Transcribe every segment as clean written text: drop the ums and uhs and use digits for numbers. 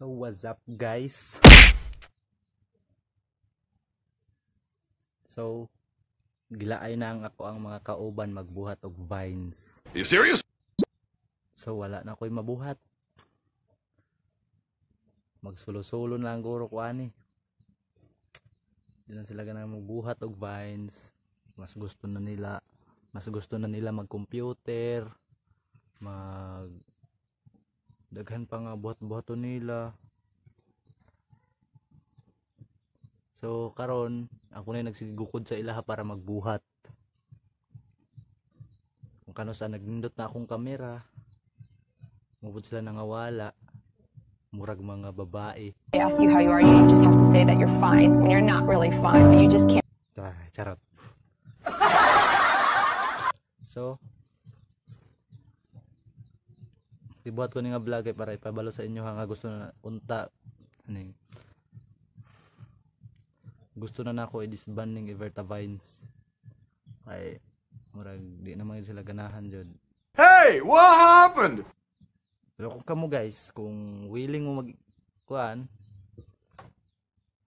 So what's up guys? So gilaay na ang ako ang mga kauban magbuhat og vines. Are you serious? So wala na ko'y mabuhat. Magsulo-sulo na ang guro ko ani. Di na sila ganang magbuhat og vines. Mas gusto na nila mag-computer, daghan pa nga buhat-buhaton nila. So karon ako na nagsigugukod sa ilaha para magbuhat. Kung kano sa nagnindot na akong kamera, mubot sila nangawala. Murag mga babae. They ask you how you are, you just have to say that you're fine when you're not really fine, but you just can't. Charot. So ibuhat ko ni nga vlog para ipabalo sa inyo nga gusto na unta aning gusto na nako i-disband ning Everta Vines ay murag di naman sila ganahan jud. Hey, what happened? Pero kung kamo guys, kung willing mo magkuan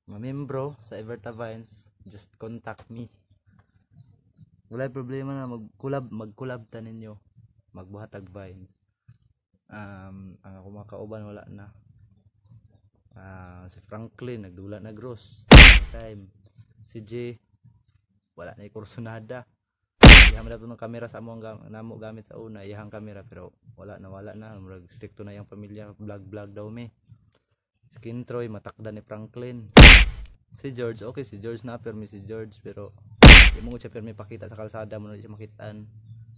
mamembro sa Everta Vines, just contact me. Wala problema na mag-collab ta ninyo, magbuhat og vines. Ang ako mga kauban wala na. Si Franklin nagdula na gross time. Si J wala na kursunada. Iyang dapat ng kamera sa among namo gamit sa una, iyang kamera pero wala na murag stricto na yung pamilya, vlog daw me. Si Kintroy matakda ni Franklin. Si George, okay si George na permi si George pero di mo siya permi pakita sa kalsada mo na siya makitaan.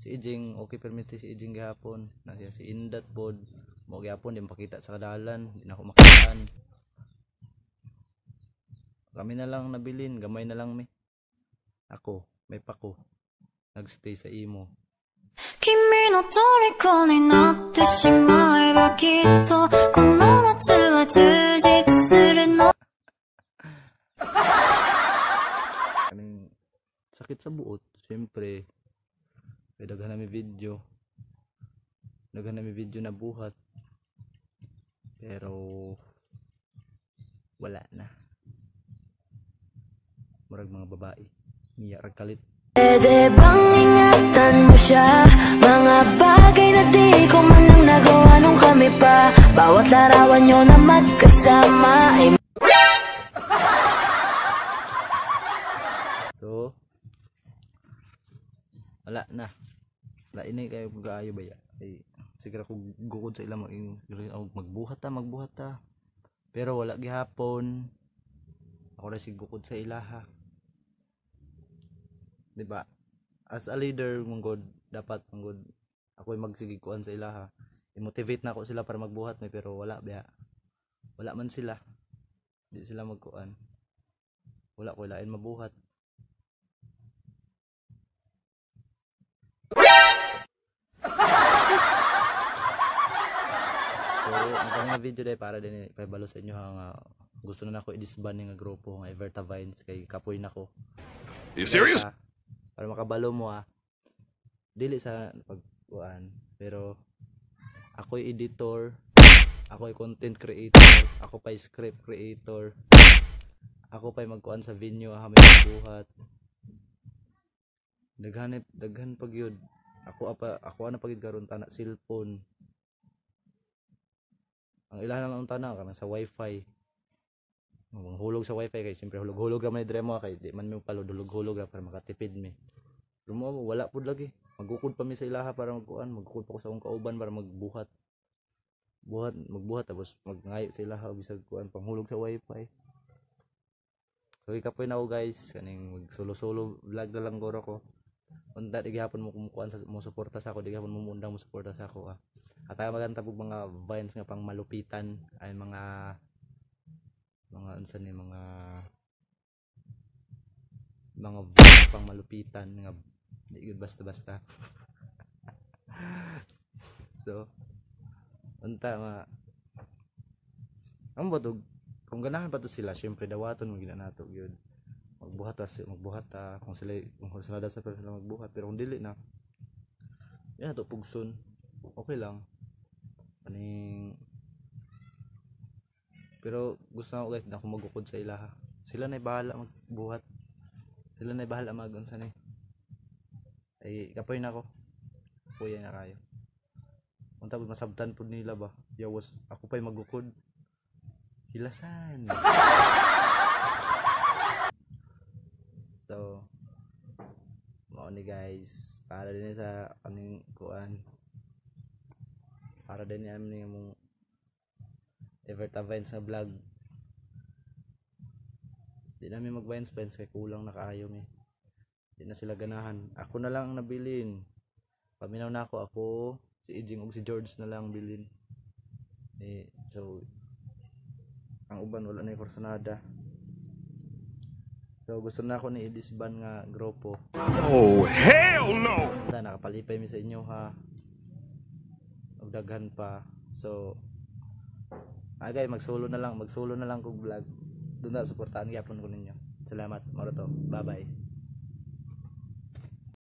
Si Ijing okay permiti si Ijing gihapon na siya si Indat pod mo gihapon di makita sa kadalan, di na ako makitaan. Kami na lang nabilin, gamay na lang me. Ako may pako nagstay sa imo. 君の虜になってしまえばきっとこの夏は充実するの Kaming sakit sa buot, syempre. Daghan namin video na buhat. Pero wala na. Murag mga babae, niya rag kalit. Pwede bang ingatan mo siya? Mga bagay na di ko man lang nagawa nung kami pa. Bawat larawan nyo na magkasama ay So wala na. Lainay kayo pag-aayo ba ya? Ay siguro ko gukod sa ilang magbuhat ta. Pero wala gihapon. Ako ra sigukod sa ilaha. Diba? As a leader manggod dapat manggod ako magsigikuan sa ilaha. I-motivate na ako sila para magbuhat may pero wala ba? Wala man sila. Di sila magkuan. Wala ko lain mabuhat. So, ang mga video dai para din ipabalo sa inyo nga gusto na nako i-disband nga grupo nga Everta Vines kay kapoy nako. Are you serious? Para makabalo mo dili sa pagkuan pero ako'y editor, ako'y content creator, ako pa'y script creator, ako pa'y magkuan sa venue may buhat. Daghan pag yun. Ako na pagid karon tana cellphone. Ang ilahan lang ang tanang kana sa wifi. Manghulog sa wifi kay siyempre hulog-hulog ra man dire mo kay di man mo palo hulog-hulog ra para makatipid mi. Pero mo wala pud lagi. Magukod pa mi sa ilaha para magukod pa ko sa akong kauban para magbuhat. Magbuhat tapos magngayo sa ilaha bisag kuan panghulog sa wifi. So ikapoy na ako guys, kaning solo vlog na lang goro ko. Unta di gihapon mo kumukuan sa mo suporta sa ako, di gihapon mo mundang mo suporta sa ako At ay maganta pug mga vines nga pang malupitan ay mga unsa ni mga vines pang malupitan nga di gud basta. So unta nga ang bodog kung ganahan pa to sila syempre dawaton mo ginanato gyud magbuhat kung sila daw sa sila magbuhat pero kung dili na yan to pugson okay lang aning Pero gusto na ako guys na ako magukod sa ilaha. Sila na bahala magbuhat. Sila na bahala magunsa ni. Ay kapoy na ako. Kuya na kayo. Unta pud masabtan pud nila ba. Yawas ako pa'y magukod. Hilasan. So mao ni guys, para din sa kaning kuan. Para din ni mong Evertavines na vlog. Di namin mag-Vines kaya kulang na kaayo mi. Di na sila ganahan. Ako na lang ang nabilin. Paminaw na ako, si Ijing ug si George na lang bilin. So ang uban wala na kursunada. So gusto na ako ni i-disband nga grupo. Oh, hell no! Nakapalipay mi sa inyo ha. Ug daghan pa. So agay magsulo na lang kog vlog. Doon na suportahan gyapon ko ninyo. Salamat, maro to. Bye-bye.